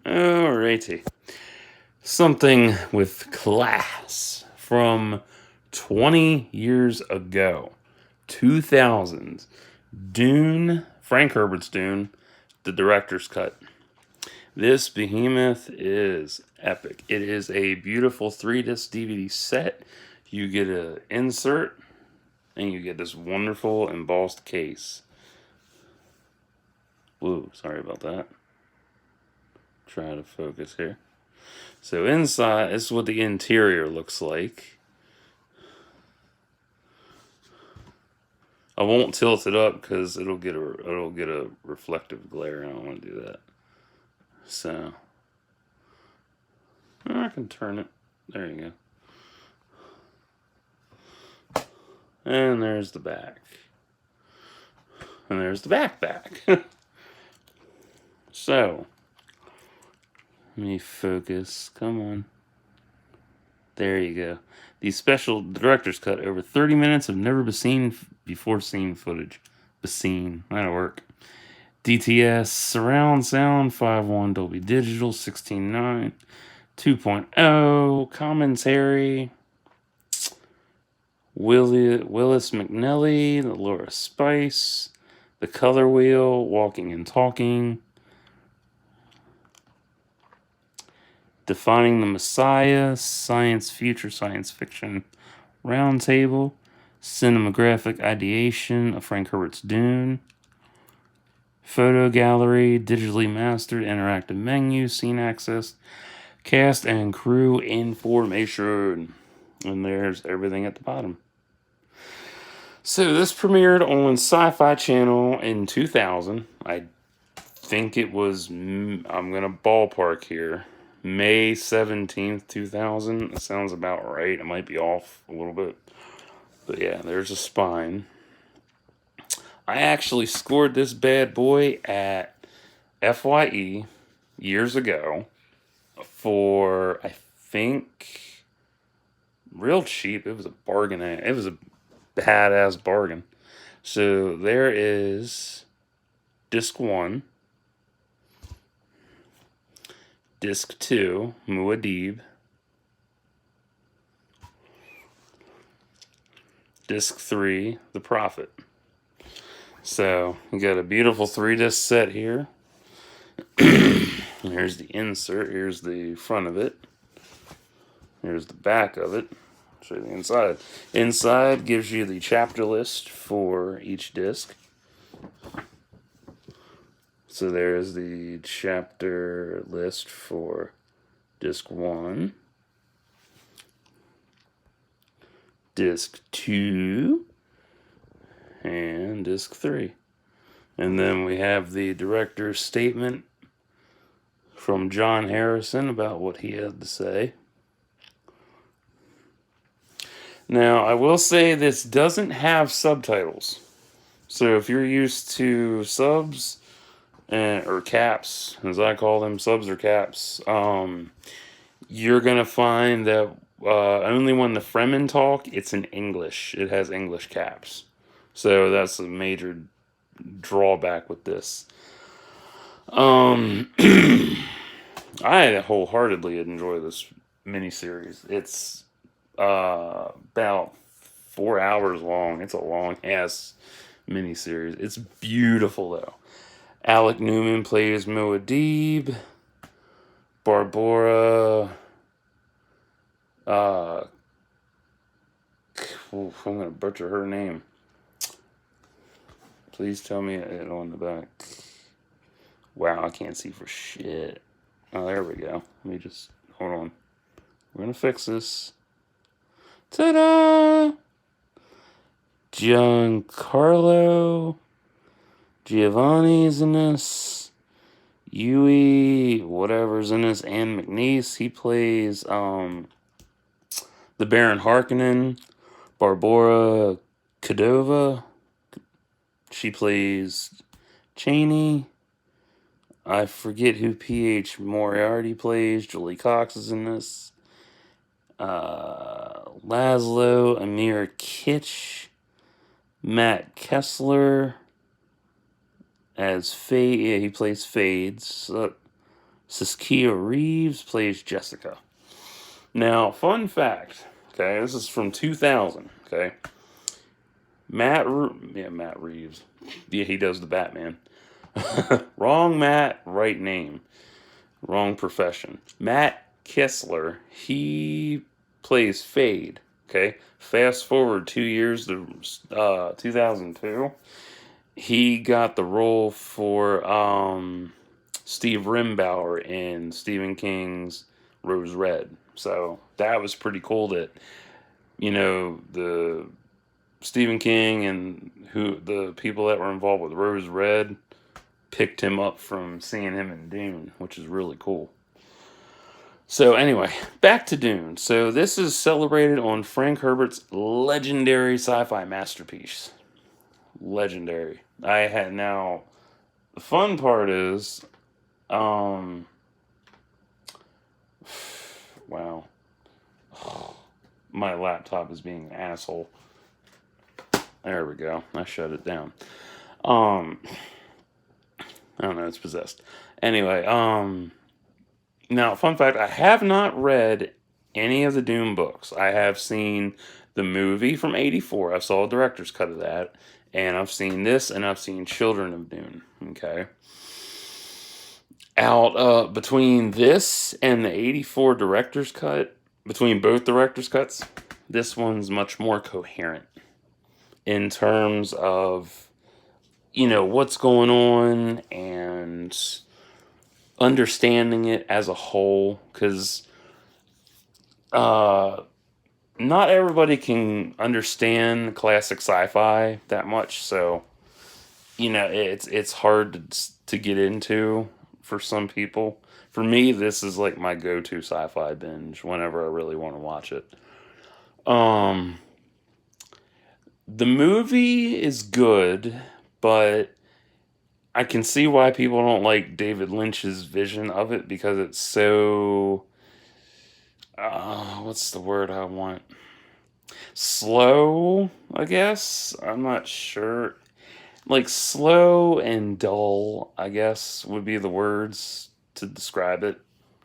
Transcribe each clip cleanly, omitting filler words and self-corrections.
Alrighty. Something with class from 20 years ago. 2000s. Dune, Frank Herbert's Dune, the director's cut. This behemoth is epic. It is a beautiful 3-disc DVD set. You get an insert, and you get this wonderful embossed case. Whoa, sorry about that. Try to focus here. So inside, this is what the interior looks like. I won't tilt it up because it'll get a reflective glare. I don't want to do that. So I can turn it. There you go. And there's the back. And there's the backpack. So let me focus. Come on. There you go. The special director's cut, over 30 minutes of never before seen footage. Baseen. That'll work. DTS surround sound 5.1 Dolby Digital 16.9 2.0 commentary. Willis McNally, the Laura Spice, the Color Wheel, Walking and Talking, Defining the Messiah, Future Science Fiction Roundtable, Cinematographic Ideation of Frank Herbert's Dune, Photo Gallery, Digitally Mastered Interactive Menu, Scene Access, Cast and Crew Information. And there's everything at the bottom. So this premiered on Sci-Fi Channel in 2000. I think it was, I'm going to ballpark here, May 17th, 2000. That sounds about right. It might be off a little bit. But yeah, there's a spine. I actually scored this bad boy at FYE years ago for, I think, real cheap. It was a bargain. It was a badass bargain. So there is disc 1, disc 2, Muad'dib, disc 3, The Prophet. So you got a beautiful 3-disc set here. Here's the insert. Here's the front of it. Here's the back of it. Show you the inside. Inside gives you the chapter list for each disc. So there's the chapter list for disc 1, disc 2, and disc 3. And then we have the director's statement from John Harrison about what he had to say. Now, I will say this doesn't have subtitles. So if you're used to subs, or caps, as I call them, subs or caps, you're going to find that only when the Fremen talk, it's in English. It has English caps. So that's a major drawback with this. I wholeheartedly enjoy this miniseries. It's about 4 hours long. It's a long-ass miniseries. It's beautiful, though. Alec Newman plays Muad'dib. Barbara... I'm going to butcher her name. Please tell me it on the back. Wow, I can't see for shit. Oh, there we go. Let me just... Hold on. We're going to fix this. Ta-da! Giancarlo Giovanni's in this. Yui, whatever's in this. Anne McNeese, he plays the Baron Harkonnen. Barbara Cordova, she plays Cheney. I forget who P.H. Moriarty plays. Julie Cox is in this. Laszlo Amir Kitsch. Matt Kessler as Fade. Yeah, he plays Fades. Saskia Reeves plays Jessica. Now, fun fact, okay, this is from 2000, okay? Matt Reeves. Yeah, he does the Batman. Wrong Matt, right name. Wrong profession. Matt Kessler, he plays Fade, okay? Fast forward 2 years to 2002. He got the role for Steve Rimbauer in Stephen King's Rose Red. So that was pretty cool that, the Stephen King and the people that were involved with Rose Red picked him up from seeing him in Dune, which is really cool. So anyway, back to Dune. So this is celebrated on Frank Herbert's legendary sci-fi masterpiece. Legendary. The fun part is, wow. My laptop is being an asshole. There we go. I shut it down. I don't know, it's possessed. Anyway, now, fun fact, I have not read any of the Dune books. I have seen the movie from '84. I saw a director's cut of that. And I've seen this, and I've seen Children of Dune. Okay. Between this and the '84 director's cut, between both director's cuts, this one's much more coherent in terms of, what's going on and understanding it as a whole, because not everybody can understand classic sci-fi that much, so it's hard to get into for some people. For me, this is like my go-to sci-fi binge whenever I really want to watch it. The movie is good, but I can see why people don't like David Lynch's vision of it, because it's so, what's the word I want? Slow, I guess? I'm not sure. Like, slow and dull, I guess, would be the words to describe it.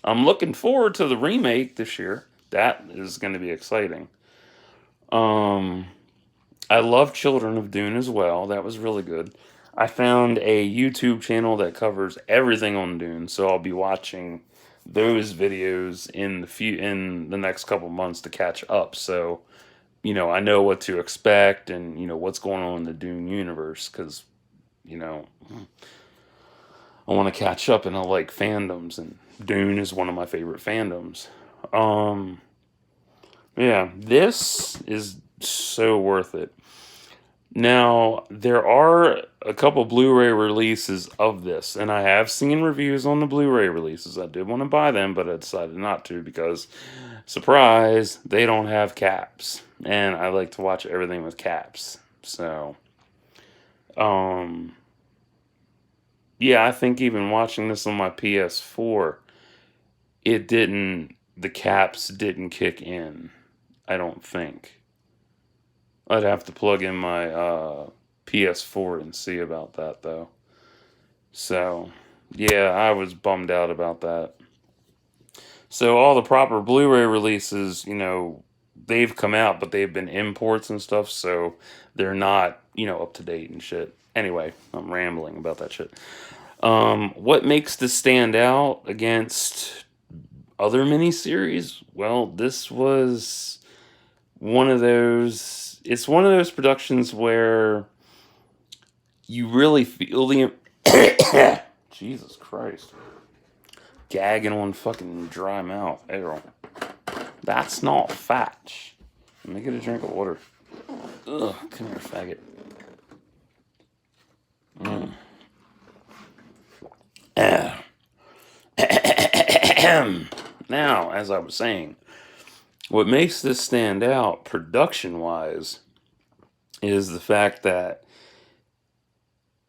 I'm looking forward to the remake this year. That is going to be exciting. I love Children of Dune as well. That was really good. I found a YouTube channel that covers everything on Dune, so I'll be watching those videos in the next couple months to catch up. So, I know what to expect and, what's going on in the Dune universe, because, I want to catch up and I like fandoms, and Dune is one of my favorite fandoms. Yeah, this is so worth it. Now, there are a couple Blu-ray releases of this, and I have seen reviews on the Blu-ray releases. I did want to buy them, but I decided not to because, surprise, they don't have caps. And I like to watch everything with caps. So, yeah, I think even watching this on my PS4, the caps didn't kick in. I don't think. I'd have to plug in my PS4 and see about that, though. So, yeah, I was bummed out about that. So, all the proper Blu-ray releases, they've come out, but they've been imports and stuff, so they're not, up to date and shit. Anyway, I'm rambling about that shit. What makes this stand out against other miniseries? Well, this was one of those. It's one of those productions where you really feel the. Jesus Christ. Gagging on fucking dry mouth. Errol. That's not fetch. Let me get a drink of water. Ugh, come here, faggot. Now, as I was saying, what makes this stand out production-wise is the fact that,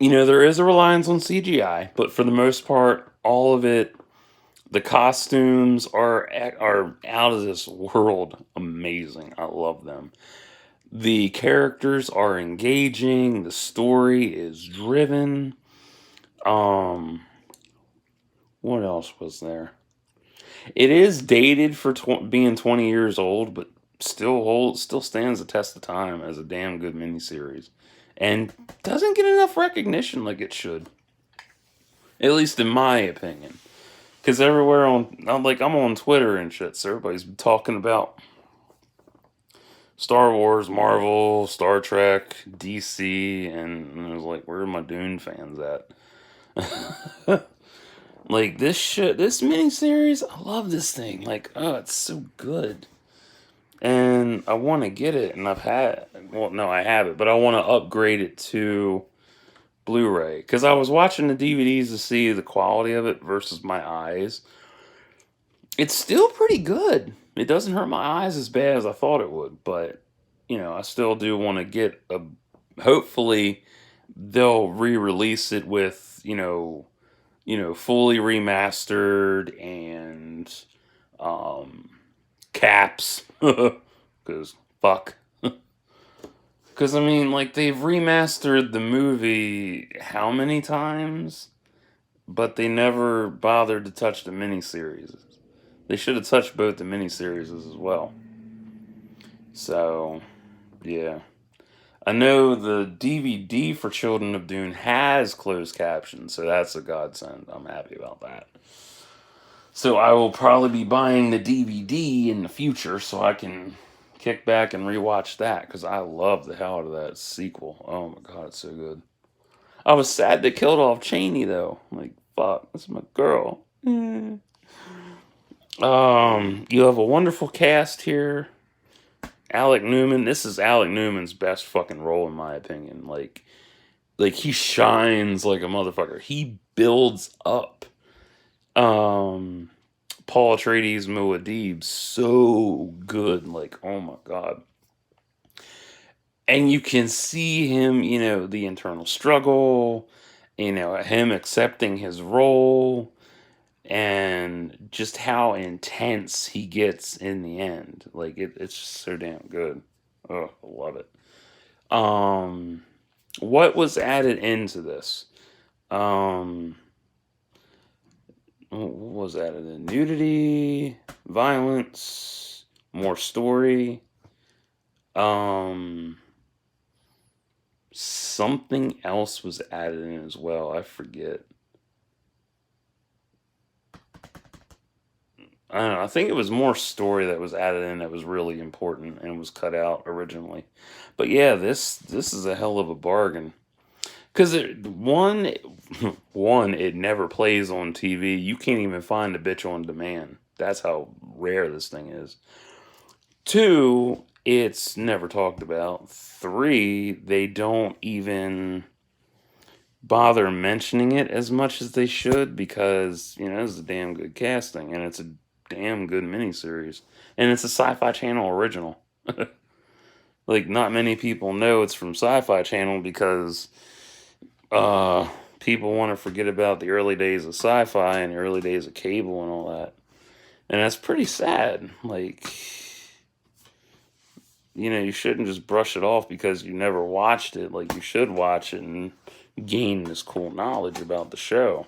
there is a reliance on CGI, but for the most part, all of it, the costumes are out of this world amazing. I love them. The characters are engaging. The story is driven. What else was there? It is dated for being 20 years old, but still stands the test of time as a damn good miniseries, and doesn't get enough recognition like it should. At least in my opinion. Because everywhere I'm on Twitter and shit, so everybody's talking about Star Wars, Marvel, Star Trek, DC, and I was like, where are my Dune fans at? Like this miniseries, I love this thing. Like, oh, it's so good. And I want to get it, and I have it, but I want to upgrade it to Blu-ray. Because I was watching the DVDs to see the quality of it versus my eyes. It's still pretty good. It doesn't hurt my eyes as bad as I thought it would, but I still do want to get a. Hopefully, they'll re-release it with fully remastered and um, caps, because fuck. Because I mean, like they've remastered the movie how many times, but they never bothered to touch the miniseries. They should have touched both the miniseries as well. So, yeah. I know the DVD for Children of Dune has closed captions, so that's a godsend. I'm happy about that. So I will probably be buying the DVD in the future so I can kick back and rewatch that, because I love the hell out of that sequel. Oh my god, it's so good. I was sad they killed off Cheney though. Like, fuck, that's my girl. You have a wonderful cast here. Alec Newman. This is Alec Newman's best fucking role in my opinion. Like he shines like a motherfucker. He builds up. Paul Atreides muad'dib so good. Like, oh my god. And you can see him, the internal struggle, him accepting his role, and just how intense he gets in the end. Like it's just so damn good. Oh, I love it. What was added into this? What was added in? Nudity, violence, more story. Something else was added in as well. I forget. I don't know. I think it was more story that was added in that was really important and was cut out originally. But yeah, this is a hell of a bargain. Because one, it never plays on TV. You can't even find a bitch on demand. That's how rare this thing is. Two, it's never talked about. Three, they don't even bother mentioning it as much as they should, because it's a damn good casting and it's a damn good miniseries, and it's a Sci-Fi Channel original. Like, not many people know it's from Sci-Fi Channel because people want to forget about the early days of sci-fi and the early days of cable and all that, and that's pretty sad. Like, you shouldn't just brush it off because you never watched it. Like, you should watch it and gain this cool knowledge about the show.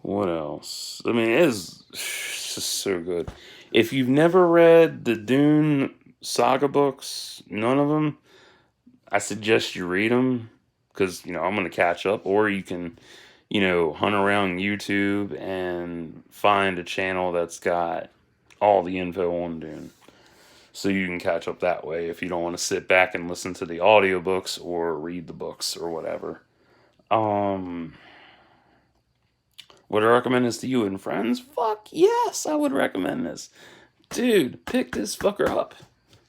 What else? I mean, it's just so good. If you've never read the Dune saga books, none of them, I suggest you read them, because I'm going to catch up. Or you can, hunt around YouTube and find a channel that's got all the info on Dune, so you can catch up that way if you don't want to sit back and listen to the audiobooks or read the books or whatever. Would I recommend this to you and friends? Fuck yes, I would recommend this. Dude, pick this fucker up.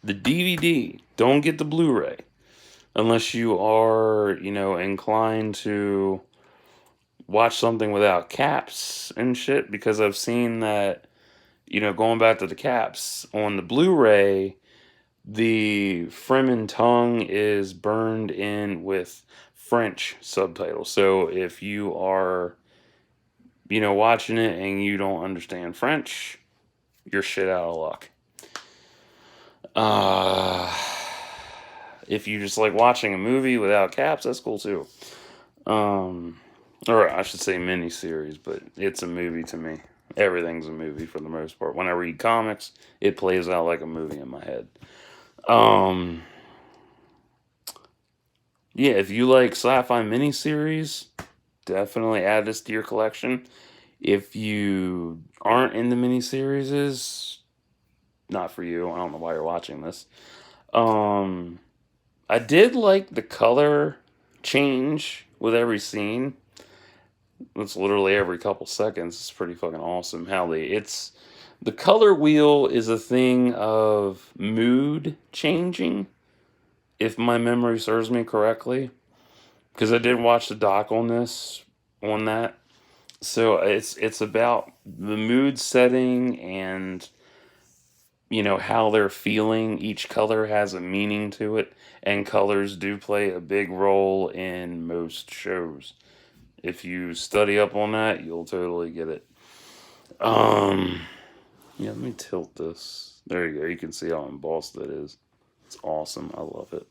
The DVD. Don't get the Blu-ray. Unless you are, inclined to watch something without caps and shit. Because I've seen that, going back to the caps, on the Blu-ray, the Fremen tongue is burned in with French subtitles. So if you are, watching it and you don't understand French, you're shit out of luck. If you just like watching a movie without caps, that's cool too. Or I should say miniseries, but it's a movie to me. Everything's a movie for the most part. When I read comics, it plays out like a movie in my head. Um, yeah, if you like sci-fi miniseries, definitely add this to your collection. If you aren't into miniseries, not for you. I don't know why you're watching this. Um, I did like the color change with every scene. It's literally every couple seconds. It's pretty fucking awesome how it's the color wheel is a thing of mood changing, if my memory serves me correctly. Because I did watch the doc on that. So it's about the mood setting and how they're feeling. Each color has a meaning to it, and colors do play a big role in most shows. If you study up on that, you'll totally get it. Um, yeah, let me tilt this. There you go. You can see how embossed that is. It's awesome. I love it.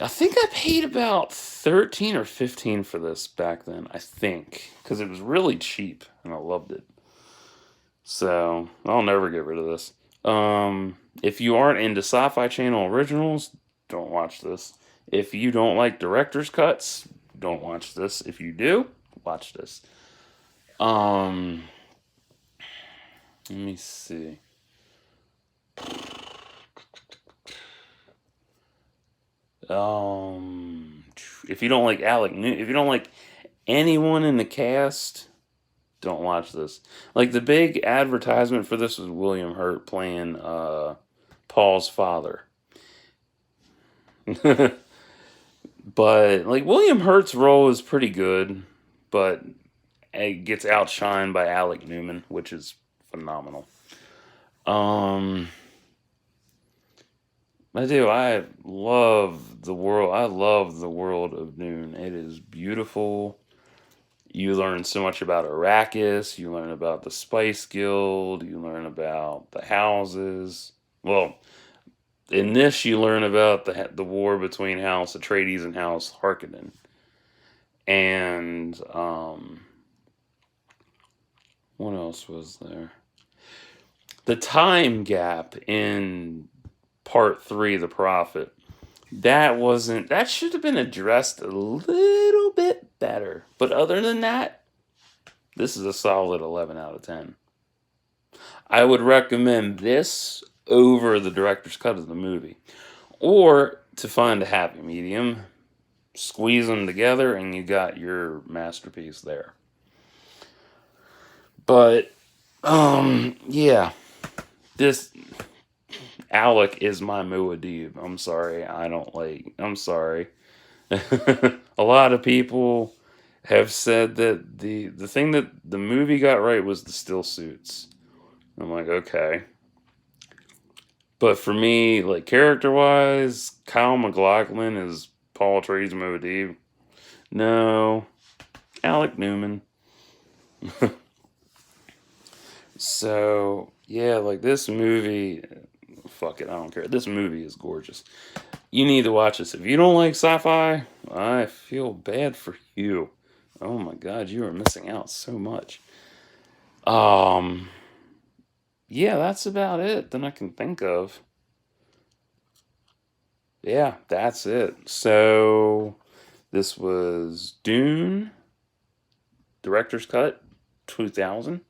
I think I paid about 13 or 15 for this back then. I think because it was really cheap and I loved it. So I'll never get rid of this. If you aren't into Sci-Fi Channel originals, don't watch this. If you don't like director's cuts, don't watch this. If you do, watch this. Um, Let me see. If you don't like if you don't like anyone in the cast, don't watch this. Like the big advertisement for this was William Hurt playing Paul's father. But like William Hurt's role is pretty good, but it gets outshined by Alec Newman, which is phenomenal. Um, I do. I love the world. I love the world of Dune. It is beautiful. You learn so much about Arrakis. You learn about the Spice Guild. You learn about the houses. Well, in this, you learn about the war between House Atreides and House Harkonnen. And what else was there? The time gap in part 3, The Prophet. That should have been addressed a little bit better. But other than that, this is a solid 11 out of 10. I would recommend this over the director's cut of the movie. Or to find a happy medium, squeeze them together and you got your masterpiece there. But yeah, this Alec is my muad'dib. I'm sorry. I'm sorry. A lot of people have said that the thing that the movie got right was the still suits. I'm like, okay. But for me, like character wise, Kyle MacLachlan is Paul Atreides muad'dib. No, Alec Newman. So yeah, like this movie, fuck it, I don't care. This movie is gorgeous. You need to watch this. If you don't like sci-fi, I feel bad for you. Oh my god, you are missing out so much. Um, yeah, that's about it that I can think of. Yeah, that's it. So this was Dune, Director's Cut, 2000.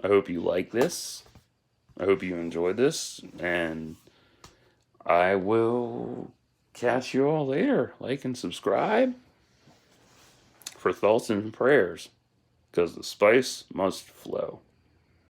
I hope you like this. I hope you enjoyed this, and I will catch you all later. Like and subscribe for thoughts and prayers, because the spice must flow.